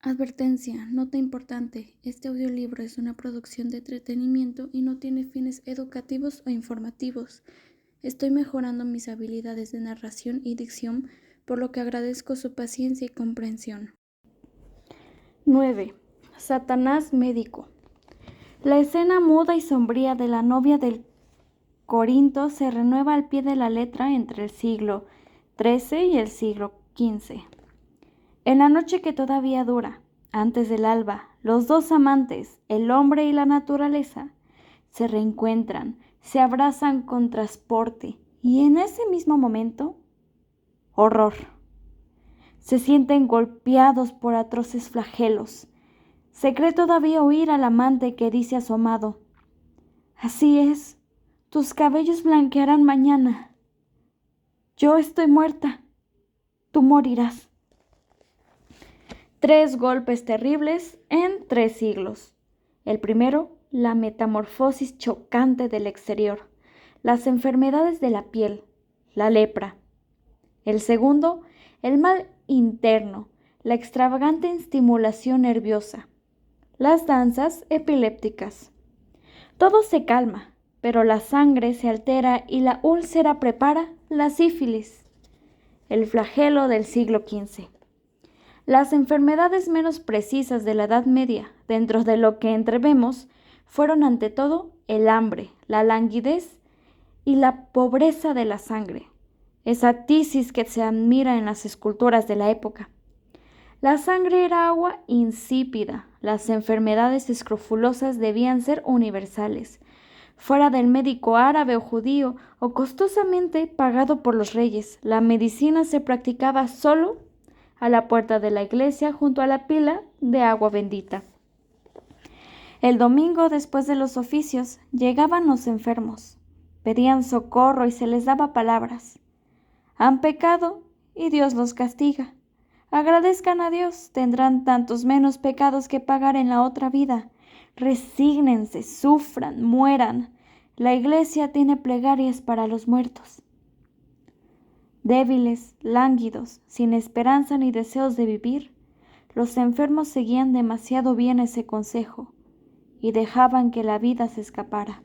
Advertencia, nota importante. Este audiolibro es una producción de entretenimiento y no tiene fines educativos o informativos. Estoy mejorando mis habilidades de narración y dicción, por lo que agradezco su paciencia y comprensión. 9. Satanás médico. La escena muda y sombría de la novia del Corinto se renueva al pie de la letra entre el siglo XIII y el siglo XV. En la noche que todavía dura, antes del alba, los dos amantes, el hombre y la naturaleza, se reencuentran, se abrazan con transporte y en ese mismo momento, horror. Se sienten golpeados por atroces flagelos. Se cree todavía oír al amante que dice asomado: «Así es, tus cabellos blanquearán mañana. Yo estoy muerta, tú morirás». 3 golpes terribles en 3 siglos. El primero, la metamorfosis chocante del exterior, las enfermedades de la piel, la lepra. El segundo, el mal interno, la extravagante estimulación nerviosa, las danzas epilépticas. Todo se calma, pero la sangre se altera y la úlcera prepara la sífilis, el flagelo del siglo XV. Las enfermedades menos precisas de la Edad Media, dentro de lo que entrevemos, fueron ante todo el hambre, la languidez y la pobreza de la sangre, esa tisis que se admira en las esculturas de la época. La sangre era agua insípida, las enfermedades escrofulosas debían ser universales, fuera del médico árabe o judío o costosamente pagado por los reyes. La medicina se practicaba solo a la puerta de la iglesia junto a la pila de agua bendita. El domingo, después de los oficios, llegaban los enfermos, pedían socorro y se les daba palabras. Han pecado y Dios los castiga. Agradezcan a Dios, tendrán tantos menos pecados que pagar en la otra vida. Resígnense, sufran, mueran. La iglesia tiene plegarias para los muertos. Débiles, lánguidos, sin esperanza ni deseos de vivir, los enfermos seguían demasiado bien ese consejo y dejaban que la vida se escapara.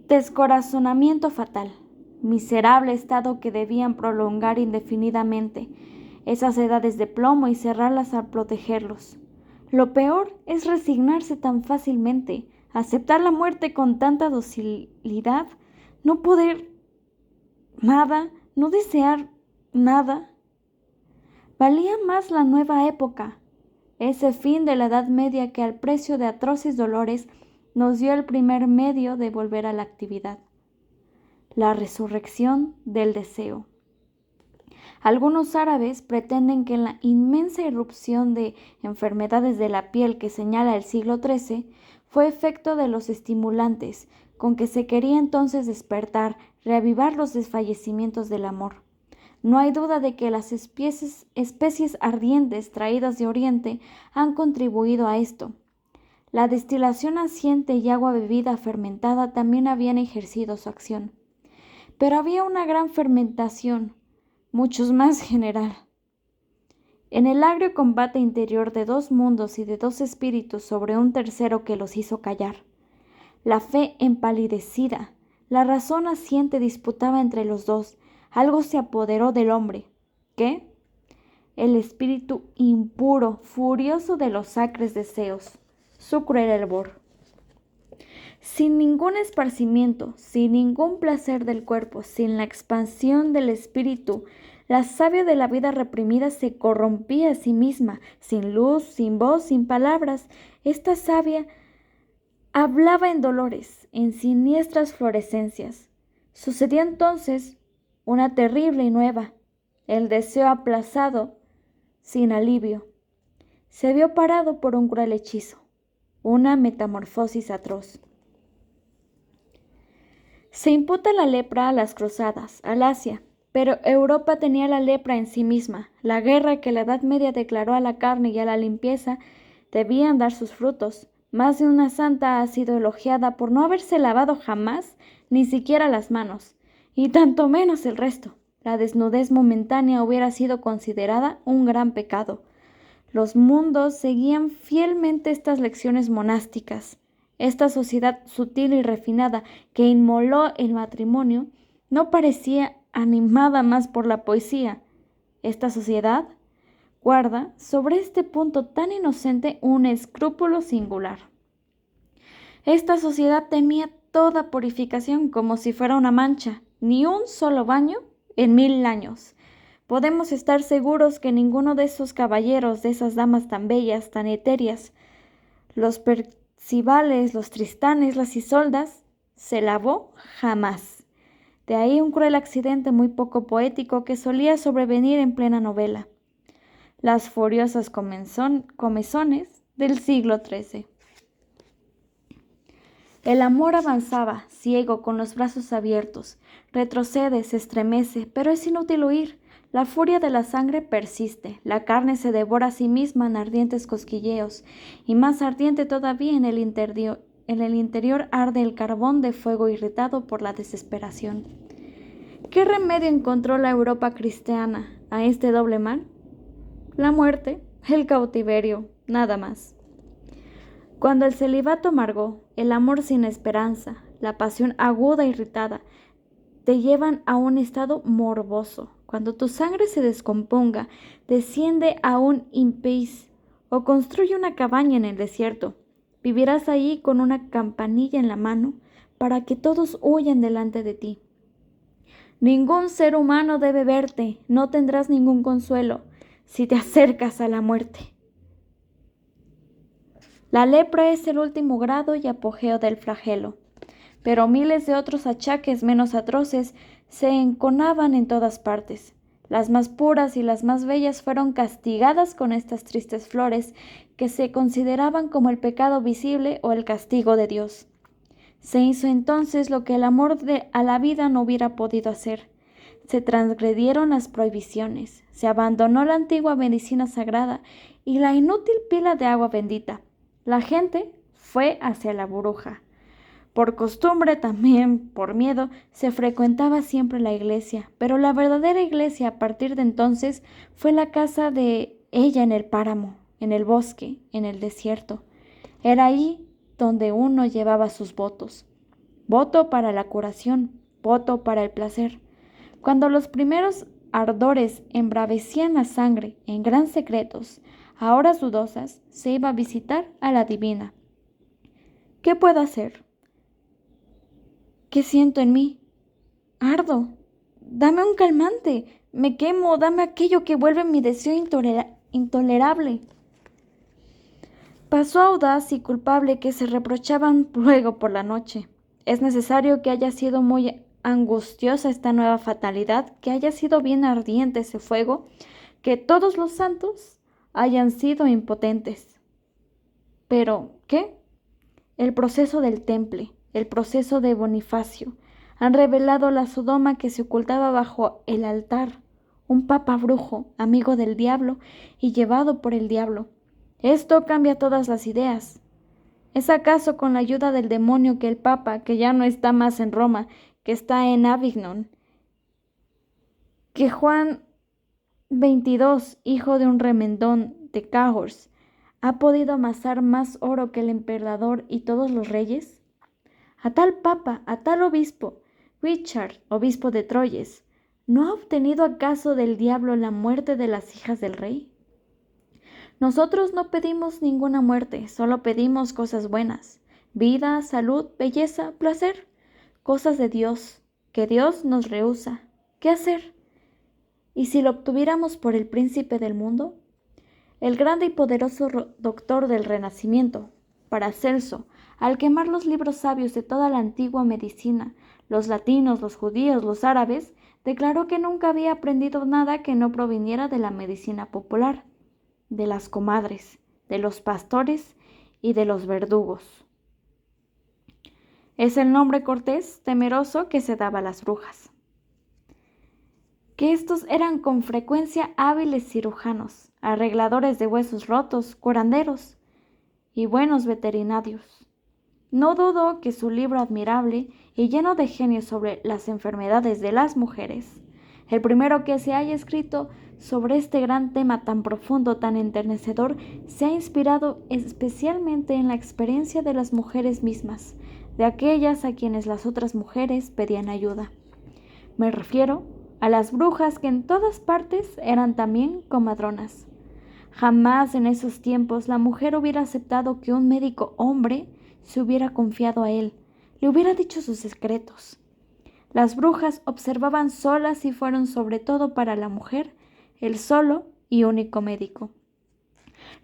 Descorazonamiento fatal, miserable estado que debían prolongar indefinidamente esas edades de plomo y cerrarlas al protegerlos. Lo peor es resignarse tan fácilmente, aceptar la muerte con tanta docilidad, no poder nada, no desear nada. Valía más la nueva época, ese fin de la Edad Media que al precio de atroces dolores nos dio el primer medio de volver a la actividad, la resurrección del deseo. Algunos árabes pretenden que la inmensa irrupción de enfermedades de la piel que señala el siglo XIII fue efecto de los estimulantes con que se quería entonces despertar, reavivar los desfallecimientos del amor. No hay duda de que las especies ardientes traídas de Oriente han contribuido a esto. La destilación naciente y agua bebida fermentada también habían ejercido su acción. Pero había una gran fermentación, muchos más general. En el agrio combate interior de 2 mundos y de 2 espíritus sobre un tercero que los hizo callar. La fe empalidecida, la razón naciente disputaba entre los dos. Algo se apoderó del hombre. ¿Qué? El espíritu impuro, furioso de los acres deseos, su cruel hervor. Sin ningún esparcimiento, sin ningún placer del cuerpo, sin la expansión del espíritu, la savia de la vida reprimida se corrompía a sí misma, sin luz, sin voz, sin palabras. Esta savia hablaba en dolores, en siniestras florescencias. Sucedió entonces una terrible y nueva, el deseo aplazado, sin alivio. Se vio parado por un cruel hechizo, una metamorfosis atroz. Se imputa la lepra a las cruzadas, al Asia, pero Europa tenía la lepra en sí misma. La guerra que la Edad Media declaró a la carne y a la limpieza debían dar sus frutos. Más de una santa ha sido elogiada por no haberse lavado jamás, ni siquiera las manos, y tanto menos el resto. La desnudez momentánea hubiera sido considerada un gran pecado. Los mundos seguían fielmente estas lecciones monásticas. Esta sociedad sutil y refinada que inmoló el matrimonio no parecía animada más por la poesía. Esta sociedad guarda sobre este punto tan inocente un escrúpulo singular. Esta sociedad temía toda purificación como si fuera una mancha, ni un solo baño en 1000 años. Podemos estar seguros que ninguno de esos caballeros, de esas damas tan bellas, tan etéreas, los Percivales, los Tristanes, las Isoldas, se lavó jamás. De ahí un cruel accidente muy poco poético que solía sobrevenir en plena novela: las furiosas comezones del siglo XIII. El amor avanzaba, ciego, con los brazos abiertos. Retrocede, se estremece, pero es inútil huir. La furia de la sangre persiste, la carne se devora a sí misma en ardientes cosquilleos, y más ardiente todavía en el interior arde el carbón de fuego irritado por la desesperación. ¿Qué remedio encontró la Europa cristiana a este doble mal? La muerte, el cautiverio, nada más. Cuando el celibato amargó, el amor sin esperanza, la pasión aguda e irritada, te llevan a un estado morboso. Cuando tu sangre se descomponga, desciende a un impis o construye una cabaña en el desierto. Vivirás allí con una campanilla en la mano para que todos huyan delante de ti. Ningún ser humano debe verte, no tendrás ningún consuelo si te acercas a la muerte. La lepra es el último grado y apogeo del flagelo, pero miles de otros achaques menos atroces se enconaban en todas partes. Las más puras y las más bellas fueron castigadas con estas tristes flores que se consideraban como el pecado visible o el castigo de Dios. Se hizo entonces lo que el amor a la vida no hubiera podido hacer. Se transgredieron las prohibiciones, se abandonó la antigua medicina sagrada y la inútil pila de agua bendita. La gente fue hacia la bruja. Por costumbre, también por miedo, se frecuentaba siempre la iglesia, pero la verdadera iglesia a partir de entonces fue la casa de ella en el páramo, en el bosque, en el desierto. Era ahí donde uno llevaba sus votos. Voto para la curación, voto para el placer. Cuando los primeros ardores embravecían la sangre en gran secretos, a horas dudosas, se iba a visitar a la divina. ¿Qué puedo hacer? ¿Qué siento en mí? Ardo. Dame un calmante. Me quemo. Dame aquello que vuelve mi deseo intolerable. Paso audaz y culpable que se reprochaban luego por la noche. Es necesario que haya sido muy angustiosa esta nueva fatalidad, que haya sido bien ardiente ese fuego, que todos los santos hayan sido impotentes. Pero, ¿qué? El proceso del Temple, el proceso de Bonifacio, han revelado la Sodoma que se ocultaba bajo el altar, un papa brujo, amigo del diablo y llevado por el diablo. Esto cambia todas las ideas. ¿Es acaso con la ayuda del demonio que el papa, que ya no está más en Roma, que está en Avignon, que Juan XXII, hijo de un remendón de Cahors, ha podido amasar más oro que el emperador y todos los reyes? A tal papa, a tal obispo, Richard, obispo de Troyes, ¿no ha obtenido acaso del diablo la muerte de las hijas del rey? Nosotros no pedimos ninguna muerte, solo pedimos cosas buenas: vida, salud, belleza, placer, cosas de Dios, que Dios nos rehúsa. ¿Qué hacer? ¿Y si lo obtuviéramos por el príncipe del mundo? El grande y poderoso doctor del Renacimiento, Paracelso, al quemar los libros sabios de toda la antigua medicina, los latinos, los judíos, los árabes, declaró que nunca había aprendido nada que no proviniera de la medicina popular, de las comadres, de los pastores y de los verdugos. Es el nombre cortés, temeroso, que se daba a las brujas. Que estos eran con frecuencia hábiles cirujanos, arregladores de huesos rotos, curanderos y buenos veterinarios. No dudo que su libro admirable y lleno de genio sobre las enfermedades de las mujeres El primero que se haya escrito sobre este gran tema tan profundo, tan enternecedor, se ha inspirado especialmente en la experiencia de las mujeres mismas, de aquellas a quienes las otras mujeres pedían ayuda. Me refiero a las brujas que en todas partes eran también comadronas. Jamás en esos tiempos la mujer hubiera aceptado que un médico hombre se hubiera confiado a él, le hubiera dicho sus secretos. Las brujas observaban solas y fueron sobre todo para la mujer el solo y único médico.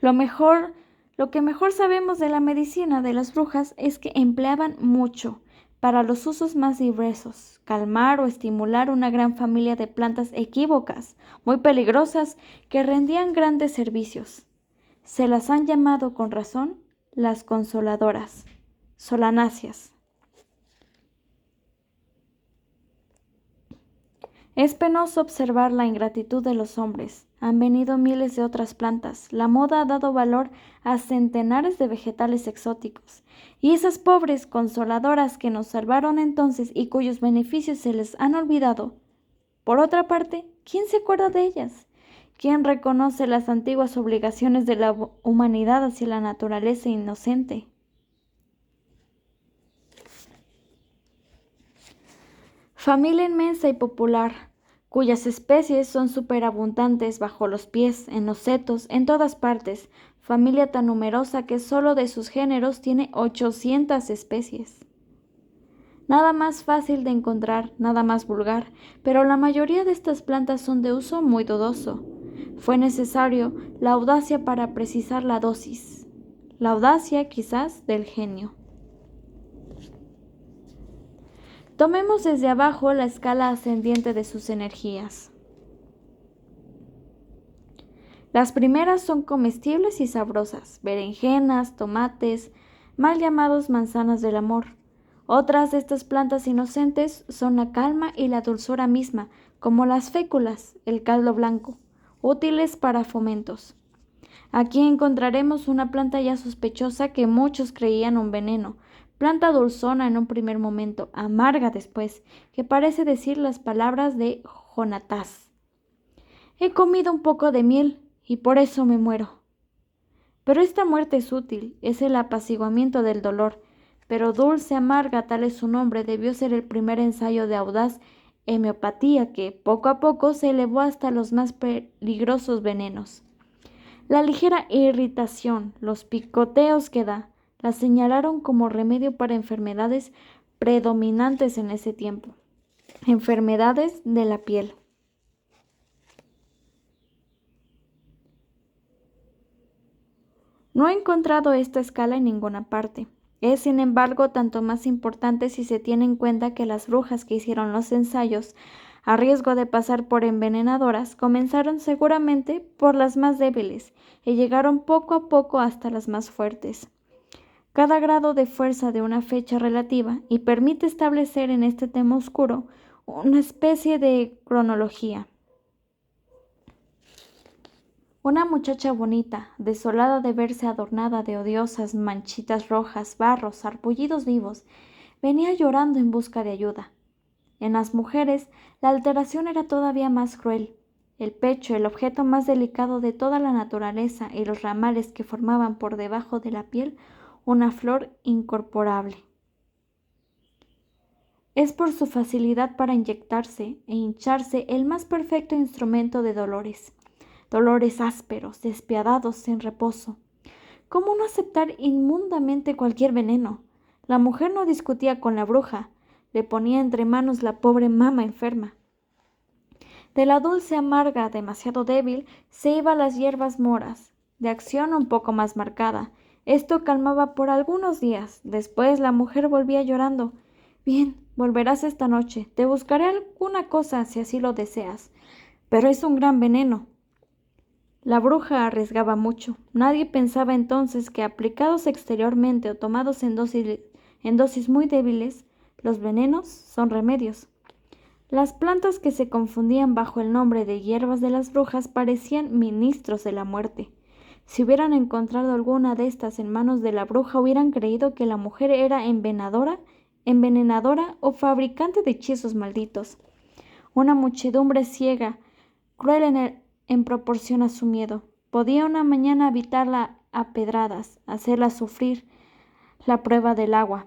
Lo que mejor sabemos de la medicina de las brujas es que empleaban mucho, para los usos más diversos, calmar o estimular una gran familia de plantas equívocas, muy peligrosas, que rendían grandes servicios. Se las han llamado con razón las consoladoras, solanáceas. Es penoso observar la ingratitud de los hombres. Han venido miles de otras plantas. La moda ha dado valor a centenares de vegetales exóticos. Y esas pobres consoladoras que nos salvaron entonces y cuyos beneficios se les han olvidado. Por otra parte, ¿quién se acuerda de ellas? ¿Quién reconoce las antiguas obligaciones de la humanidad hacia la naturaleza inocente? Familia inmensa y popular, cuyas especies son superabundantes bajo los pies, en los setos, en todas partes, familia tan numerosa que solo de sus géneros tiene 800 especies. Nada más fácil de encontrar, nada más vulgar, pero la mayoría de estas plantas son de uso muy dudoso. Fue necesario la audacia para precisar la dosis, la audacia quizás del genio. Tomemos desde abajo la escala ascendiente de sus energías. Las primeras son comestibles y sabrosas, berenjenas, tomates, mal llamados manzanas del amor. Otras de estas plantas inocentes son la calma y la dulzura misma, como las féculas, el caldo blanco, útiles para fomentos. Aquí encontraremos una planta ya sospechosa que muchos creían un veneno, planta dulzona en un primer momento, amarga después, que parece decir las palabras de Jonatás. He comido un poco de miel y por eso me muero. Pero esta muerte es útil, es el apaciguamiento del dolor, pero dulce amarga, tal es su nombre, debió ser el primer ensayo de audaz homeopatía que, poco a poco, se elevó hasta los más peligrosos venenos. La ligera irritación, los picoteos que da, la señalaron como remedio para enfermedades predominantes en ese tiempo, enfermedades de la piel. No he encontrado esta escala en ninguna parte. Es, sin embargo, tanto más importante si se tiene en cuenta que las brujas que hicieron los ensayos, a riesgo de pasar por envenenadoras, comenzaron seguramente por las más débiles y llegaron poco a poco hasta las más fuertes. Cada grado de fuerza de una fecha relativa y permite establecer en este tema oscuro una especie de cronología. Una muchacha bonita, desolada de verse adornada de odiosas manchitas rojas, barros, sarpullidos vivos, venía llorando en busca de ayuda. En las mujeres, la alteración era todavía más cruel. El pecho, el objeto más delicado de toda la naturaleza, y los ramales que formaban por debajo de la piel una flor incorporable. Es por su facilidad para inyectarse e hincharse el más perfecto instrumento de dolores. Dolores ásperos, despiadados, sin reposo. ¿Cómo no aceptar inmundamente cualquier veneno? La mujer no discutía con la bruja, le ponía entre manos la pobre mama enferma. De la dulce amarga, demasiado débil, se iba a las hierbas moras, de acción un poco más marcada. Esto calmaba por algunos días. Después la mujer volvía llorando. Bien, volverás esta noche. Te buscaré alguna cosa si así lo deseas. Pero es un gran veneno. La bruja arriesgaba mucho. Nadie pensaba entonces que, aplicados exteriormente o tomados en dosis muy débiles, los venenos son remedios. Las plantas que se confundían bajo el nombre de hierbas de las brujas parecían ministros de la muerte. Si hubieran encontrado alguna de estas en manos de la bruja, hubieran creído que la mujer era envenenadora o fabricante de hechizos malditos. una muchedumbre ciega, cruel en proporción a su miedo. Podía una mañana habitarla a pedradas, hacerla sufrir la prueba del agua,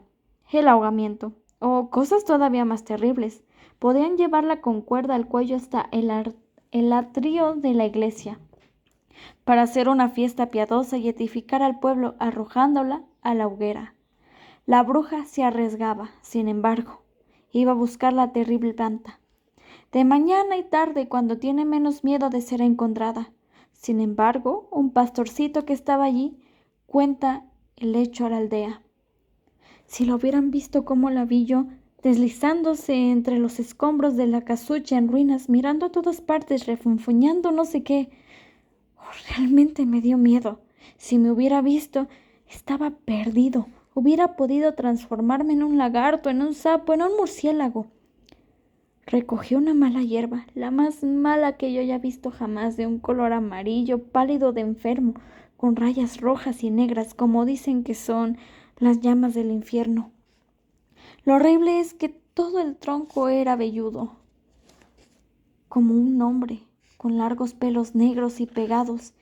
el ahogamiento, o cosas todavía más terribles. Podían llevarla con cuerda al cuello hasta el atrio de la iglesia, para hacer una fiesta piadosa y edificar al pueblo arrojándola a la hoguera. La bruja se arriesgaba, sin embargo, iba a buscar la terrible planta, de mañana y tarde cuando tiene menos miedo de ser encontrada. Sin embargo, un pastorcito que estaba allí cuenta el hecho a la aldea. Si lo hubieran visto como la vi yo, deslizándose entre los escombros de la casucha en ruinas, mirando a todas partes, refunfuñando no sé qué. Realmente me dio miedo. Si me hubiera visto, estaba perdido. Hubiera podido transformarme en un lagarto, en un sapo, en un murciélago. Recogió una mala hierba, la más mala que yo haya visto jamás, de un color amarillo, pálido de enfermo, con rayas rojas y negras, como dicen que son las llamas del infierno. Lo horrible es que todo el tronco era velludo, como un hombre, con largos pelos negros y pegados.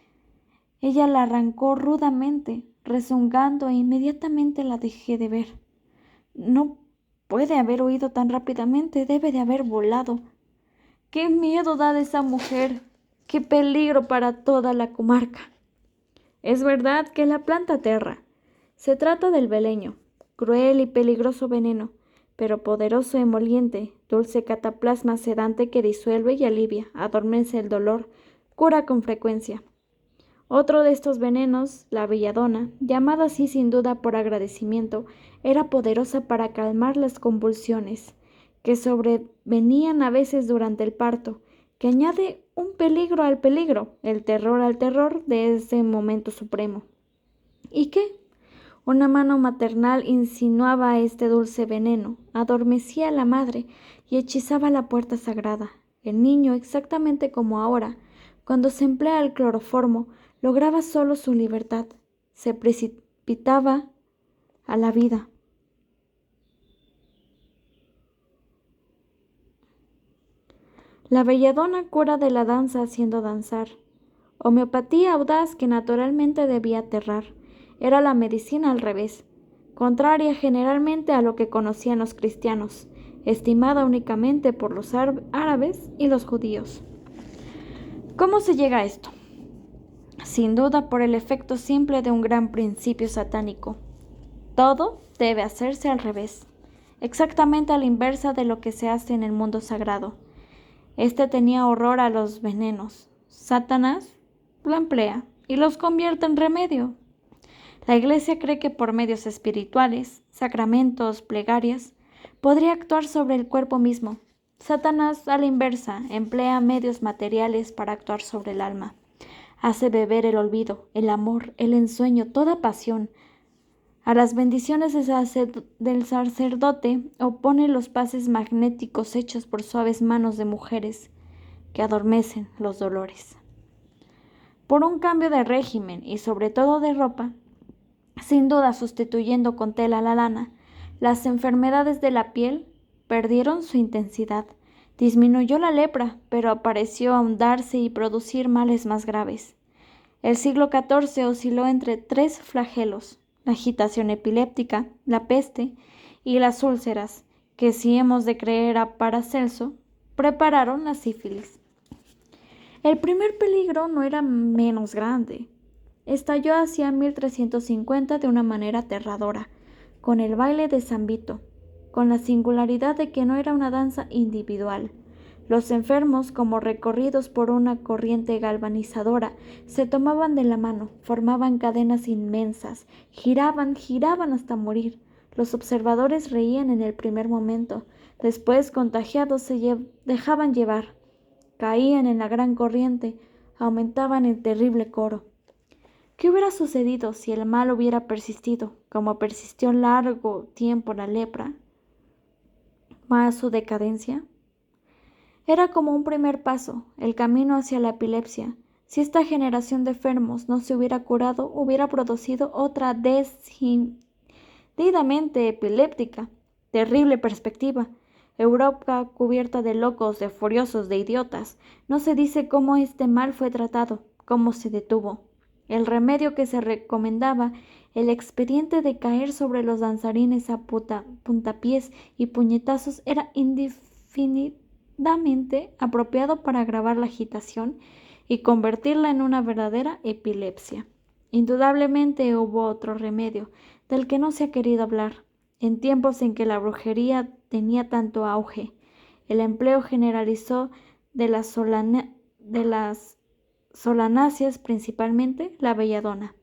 Ella la arrancó rudamente, rezongando, e inmediatamente la dejé de ver. No puede haber huido tan rápidamente, debe de haber volado. ¡Qué miedo da de esa mujer! ¡Qué peligro para toda la comarca! Es verdad que la planta aterra. Se trata del beleño, cruel y peligroso veneno, pero poderoso emoliente, dulce cataplasma sedante que disuelve y alivia, adormece el dolor, cura con frecuencia. Otro de estos venenos, la belladona, llamada así sin duda por agradecimiento, era poderosa para calmar las convulsiones, que sobrevenían a veces durante el parto, que añade un peligro al peligro, el terror al terror de ese momento supremo. ¿Y qué? Una mano maternal insinuaba este dulce veneno, adormecía a la madre y hechizaba la puerta sagrada. El niño, exactamente como ahora, cuando se emplea el cloroformo, lograba solo su libertad, se precipitaba a la vida. La belladona cura de la danza haciendo danzar. Homeopatía audaz que naturalmente debía aterrar. Era la medicina al revés, contraria generalmente a lo que conocían los cristianos, estimada únicamente por los árabes y los judíos. ¿Cómo se llega a esto? Sin duda por el efecto simple de un gran principio satánico. Todo debe hacerse al revés, exactamente a la inversa de lo que se hace en el mundo sagrado. Este tenía horror a los venenos. Satanás lo emplea y los convierte en remedio. La Iglesia cree que por medios espirituales, sacramentos, plegarias, podría actuar sobre el cuerpo mismo. Satanás, a la inversa, emplea medios materiales para actuar sobre el alma. Hace beber el olvido, el amor, el ensueño, toda pasión. A las bendiciones del sacerdote opone los pases magnéticos hechos por suaves manos de mujeres que adormecen los dolores. Por un cambio de régimen y sobre todo de ropa, sin duda sustituyendo con tela la lana, las enfermedades de la piel perdieron su intensidad. Disminuyó la lepra, pero apareció ahondarse y producir males más graves. El siglo XIV osciló entre tres flagelos: la agitación epiléptica, la peste y las úlceras, que, si hemos de creer a Paracelso, prepararon la sífilis. El primer peligro no era menos grande. Estalló hacia 1350 de una manera aterradora, con el baile de San Vito, con la singularidad de que no era una danza individual. Los enfermos, como recorridos por una corriente galvanizadora, se tomaban de la mano, formaban cadenas inmensas, giraban hasta morir. Los observadores reían en el primer momento, después, contagiados, se dejaban llevar, caían en la gran corriente, aumentaban el terrible coro. ¿Qué hubiera sucedido si el mal hubiera persistido, como persistió largo tiempo la lepra, más su decadencia? Era como un primer paso, el camino hacia la epilepsia. Si esta generación de enfermos no se hubiera curado, hubiera producido otra decididamente epiléptica. Terrible perspectiva. Europa cubierta de locos, de furiosos, de idiotas. No se dice cómo este mal fue tratado, cómo se detuvo. El remedio que se recomendaba, el expediente de caer sobre los danzarines a puntapiés y puñetazos era indefinidamente apropiado para agravar la agitación y convertirla en una verdadera epilepsia. Indudablemente hubo otro remedio, del que no se ha querido hablar. En tiempos en que la brujería tenía tanto auge, el empleo generalizó de las solanáceas, principalmente la belladona.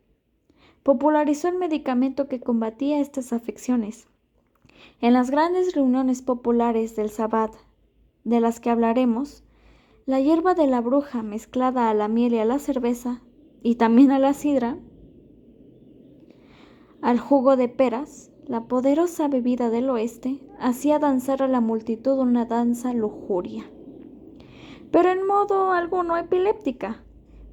Popularizó el medicamento que combatía estas afecciones. En las grandes reuniones populares del Sabbat, de las que hablaremos, la hierba de la bruja mezclada a la miel y a la cerveza, y también a la sidra, al jugo de peras, la poderosa bebida del oeste, hacía danzar a la multitud una danza lujuria, pero en modo alguno epiléptica.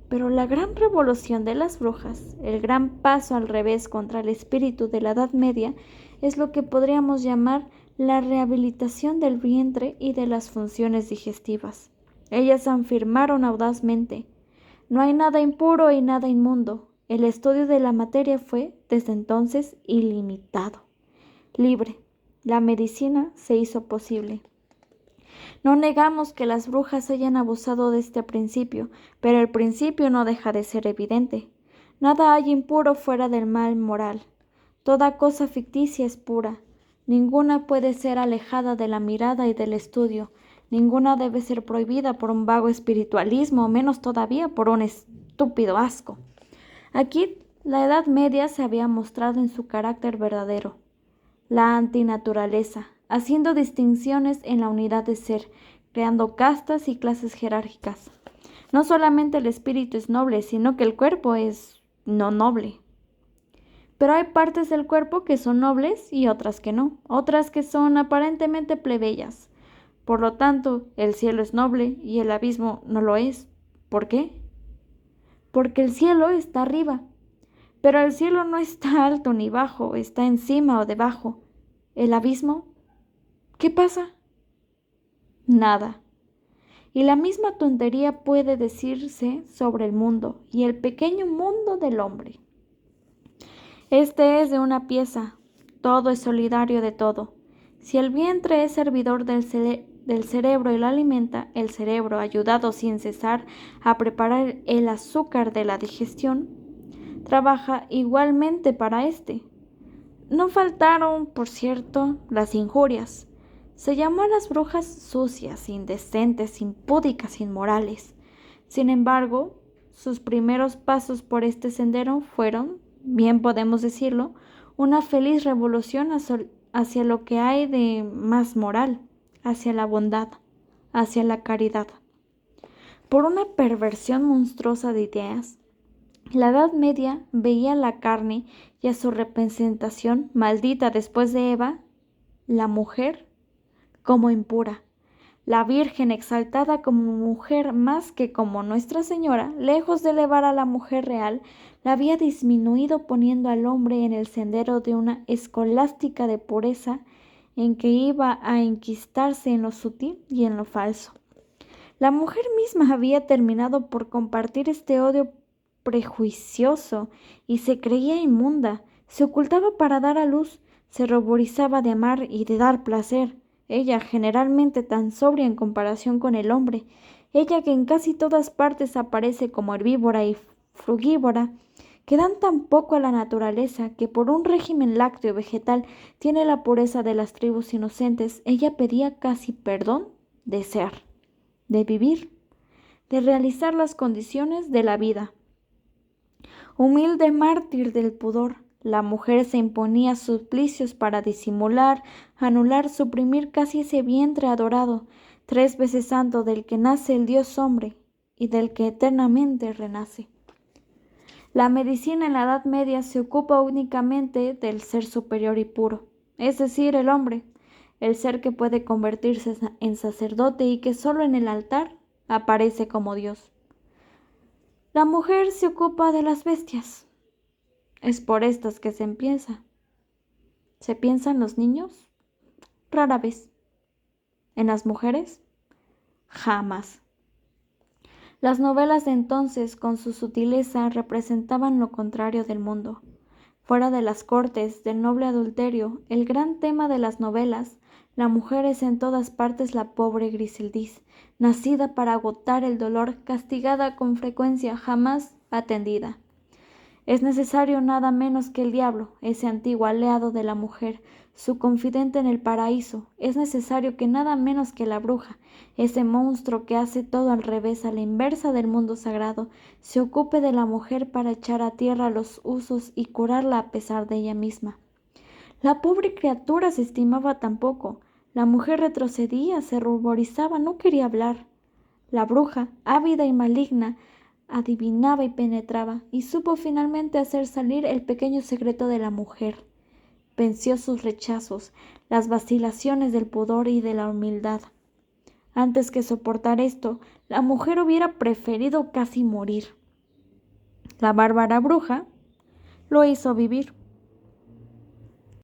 Pero la gran revolución de las brujas, el gran paso al revés contra el espíritu de la Edad Media, es lo que podríamos llamar la rehabilitación del vientre y de las funciones digestivas. Ellas afirmaron audazmente: no hay nada impuro y nada inmundo. El estudio de la materia fue, desde entonces, ilimitado, libre. La medicina se hizo posible. No negamos que las brujas hayan abusado de este principio, pero el principio no deja de ser evidente. Nada hay impuro fuera del mal moral. Toda cosa ficticia es pura. Ninguna puede ser alejada de la mirada y del estudio. Ninguna debe ser prohibida por un vago espiritualismo, menos todavía por un estúpido asco. Aquí la Edad Media se había mostrado en su carácter verdadero, la antinaturaleza, haciendo distinciones en la unidad de ser, creando castas y clases jerárquicas. No solamente el espíritu es noble, sino que el cuerpo es no noble. Pero hay partes del cuerpo que son nobles y otras que no, otras que son aparentemente plebeyas. Por lo tanto, el cielo es noble y el abismo no lo es. ¿Por qué? Porque el cielo está arriba, pero el cielo no está alto ni bajo, está encima o debajo. ¿El abismo? ¿Qué pasa? Nada. Y la misma tontería puede decirse sobre el mundo y el pequeño mundo del hombre. Este es de una pieza, todo es solidario de todo. Si el vientre es servidor del cerebro y lo alimenta, el cerebro, ayudado sin cesar a preparar el azúcar de la digestión, trabaja igualmente para éste. No faltaron, por cierto, las injurias. Se llamó a las brujas sucias, indecentes, impúdicas, inmorales. Sin embargo, sus primeros pasos por este sendero fueron, bien podemos decirlo, una feliz revolución hacia lo que hay de más moral, hacia la bondad, hacia la caridad. Por una perversión monstruosa de ideas, la Edad Media veía a la carne y a su representación maldita después de Eva, la mujer, como impura, la Virgen exaltada como mujer más que como Nuestra Señora, lejos de elevar a la mujer real, la había disminuido poniendo al hombre en el sendero de una escolástica de pureza en que iba a enquistarse en lo sutil y en lo falso. La mujer misma había terminado por compartir este odio prejuicioso y se creía inmunda, se ocultaba para dar a luz, se ruborizaba de amar y de dar placer. Ella, generalmente tan sobria en comparación con el hombre, ella que en casi todas partes aparece como herbívora y frugívora, que dan tan poco a la naturaleza que por un régimen lácteo vegetal tiene la pureza de las tribus inocentes, ella pedía casi perdón de ser, de vivir, de realizar las condiciones de la vida. Humilde mártir del pudor, la mujer se imponía suplicios para disimular, anular, suprimir casi ese vientre adorado, 3 veces santo del que nace el Dios hombre y del que eternamente renace. La medicina en la Edad Media se ocupa únicamente del ser superior y puro, es decir, el hombre, el ser que puede convertirse en sacerdote y que solo en el altar aparece como Dios. La mujer se ocupa de las bestias. Es por estas que se empieza. ¿Se piensan los niños? Rara vez. ¿En las mujeres? Jamás. Las novelas de entonces, con su sutileza, representaban lo contrario del mundo. Fuera de las cortes, del noble adulterio, el gran tema de las novelas, la mujer es en todas partes la pobre Griseldis, nacida para agotar el dolor, castigada con frecuencia, jamás atendida. Es necesario nada menos que el diablo, ese antiguo aliado de la mujer, su confidente en el paraíso. Es necesario que nada menos que la bruja, ese monstruo que hace todo al revés, a la inversa del mundo sagrado, se ocupe de la mujer para echar a tierra los usos y curarla a pesar de ella misma. La pobre criatura se estimaba tan poco. La mujer retrocedía, se ruborizaba, no quería hablar. La bruja, ávida y maligna, adivinaba y penetraba, y supo finalmente hacer salir el pequeño secreto de la mujer. Venció sus rechazos, las vacilaciones del pudor y de la humildad. Antes que soportar esto, la mujer hubiera preferido casi morir. La bárbara bruja lo hizo vivir.